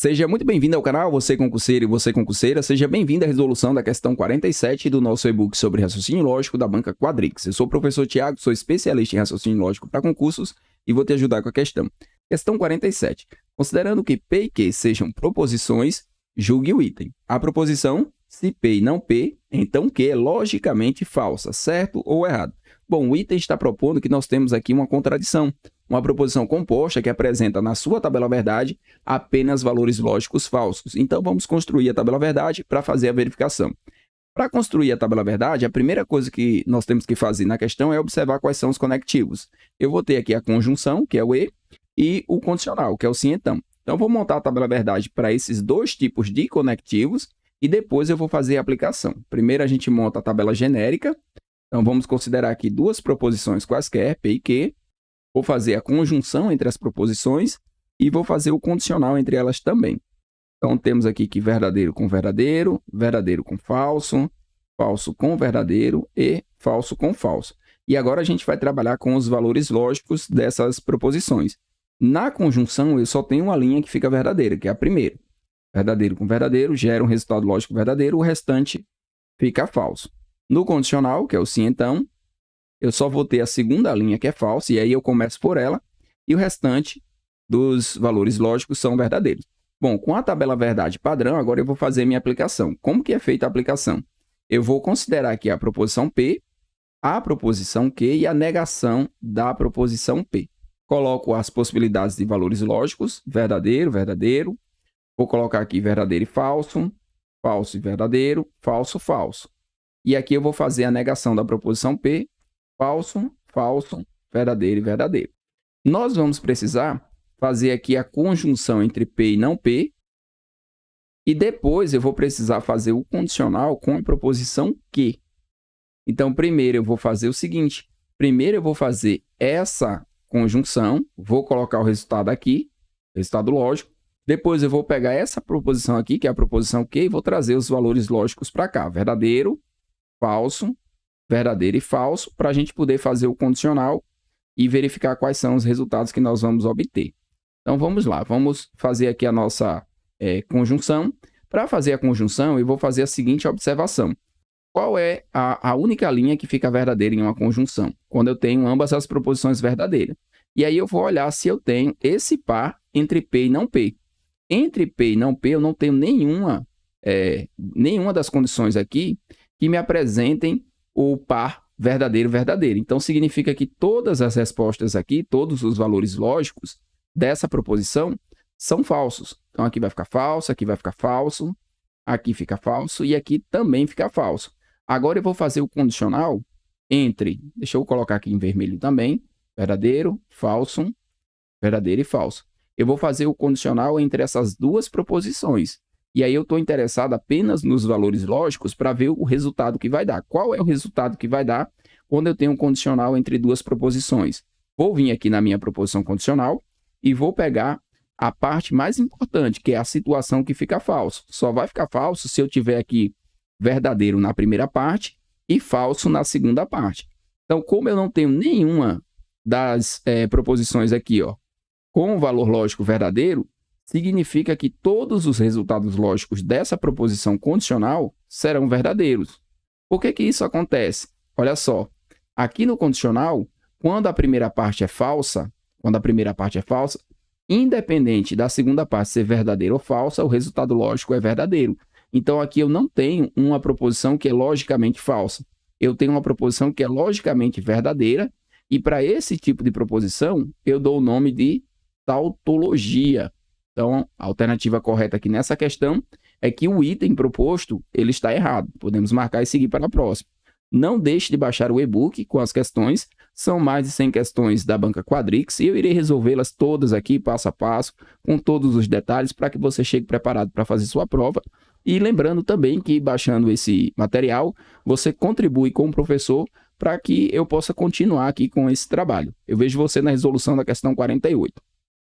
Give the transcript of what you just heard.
Seja muito bem-vindo ao canal, você concurseiro e você concurseira. Seja bem-vindo à resolução da questão 47 do nosso e-book sobre raciocínio lógico da banca Quadrix. Eu sou o professor Tiago, sou especialista em raciocínio lógico para concursos e vou te ajudar com a questão. Questão 47. Considerando que P e Q sejam proposições, julgue o item. A proposição, se P e não P, então Q é logicamente falsa, certo ou errado? Bom, o item está propondo que nós temos aqui uma contradição. Uma proposição composta que apresenta na sua tabela verdade apenas valores lógicos falsos. Então, vamos construir a tabela verdade para fazer a verificação. Para construir a tabela verdade, a primeira coisa que nós temos que fazer na questão é observar quais são os conectivos. Eu vou ter aqui a conjunção, que é o e o condicional, que é o sim então. Então, vou montar a tabela verdade para esses dois tipos de conectivos e depois eu vou fazer a aplicação. Primeiro, a gente monta a tabela genérica. Então, vamos considerar aqui duas proposições quaisquer, P e Q. Vou fazer a conjunção entre as proposições e vou fazer o condicional entre elas também. Então, temos aqui que verdadeiro com verdadeiro, verdadeiro com falso, falso com verdadeiro e falso com falso. E agora a gente vai trabalhar com os valores lógicos dessas proposições. Na conjunção, eu só tenho uma linha que fica verdadeira, que é a primeira. Verdadeiro com verdadeiro gera um resultado lógico verdadeiro, o restante fica falso. No condicional, que é o sim então, eu só vou ter a segunda linha que é falsa, e aí eu começo por ela, e o restante dos valores lógicos são verdadeiros. Bom, com a tabela verdade padrão, agora eu vou fazer minha aplicação. Como que é feita a aplicação? Eu vou considerar aqui a proposição P, a proposição Q e a negação da proposição P. Coloco as possibilidades de valores lógicos, verdadeiro, verdadeiro. Vou colocar aqui verdadeiro e falso, falso e verdadeiro, falso, falso. E aqui eu vou fazer a negação da proposição P, falso, falso, verdadeiro e verdadeiro. Nós vamos precisar fazer aqui a conjunção entre P e não P. E depois eu vou precisar fazer o condicional com a proposição Q. Então, primeiro eu vou fazer o seguinte. Primeiro eu vou fazer essa conjunção. Vou colocar o resultado aqui, resultado lógico. Depois eu vou pegar essa proposição aqui, que é a proposição Q, e vou trazer os valores lógicos para cá. Verdadeiro, falso, verdadeiro e falso, para a gente poder fazer o condicional e verificar quais são os resultados que nós vamos obter. Então, vamos lá. Vamos fazer aqui a nossa conjunção. Para fazer a conjunção, eu vou fazer a seguinte observação. Qual é a única linha que fica verdadeira em uma conjunção? Quando eu tenho ambas as proposições verdadeiras. E aí eu vou olhar se eu tenho esse par entre P e não P. Entre P e não P, eu não tenho nenhuma das condições aqui que me apresentem o par verdadeiro, verdadeiro. Então, significa que todas as respostas aqui, todos os valores lógicos dessa proposição são falsos. Então, aqui vai ficar falso, aqui vai ficar falso, aqui fica falso e aqui também fica falso. Agora, eu vou fazer o condicional entre, deixa eu colocar aqui em vermelho também, verdadeiro, falso, verdadeiro e falso. Eu vou fazer o condicional entre essas duas proposições. E aí eu estou interessado apenas nos valores lógicos para ver o resultado que vai dar. Qual é o resultado que vai dar quando eu tenho um condicional entre duas proposições? Vou vir aqui na minha proposição condicional e vou pegar a parte mais importante, que é a situação que fica falso. Só vai ficar falso se eu tiver aqui verdadeiro na primeira parte e falso na segunda parte. Então, como eu não tenho nenhuma das proposições aqui, com o valor lógico verdadeiro, significa que todos os resultados lógicos dessa proposição condicional serão verdadeiros. Por que isso acontece? Olha só, aqui no condicional, quando a primeira parte é falsa, independente da segunda parte ser verdadeira ou falsa, o resultado lógico é verdadeiro. Então, aqui eu não tenho uma proposição que é logicamente falsa. Eu tenho uma proposição que é logicamente verdadeira, e para esse tipo de proposição, eu dou o nome de tautologia. Então, a alternativa correta aqui nessa questão é que o item proposto ele está errado. Podemos marcar e seguir para a próxima. Não deixe de baixar o e-book com as questões. São mais de 100 questões da banca Quadrix e eu irei resolvê-las todas aqui, passo a passo, com todos os detalhes, para que você chegue preparado para fazer sua prova. E lembrando também que, baixando esse material, você contribui com o professor para que eu possa continuar aqui com esse trabalho. Eu vejo você na resolução da questão 48.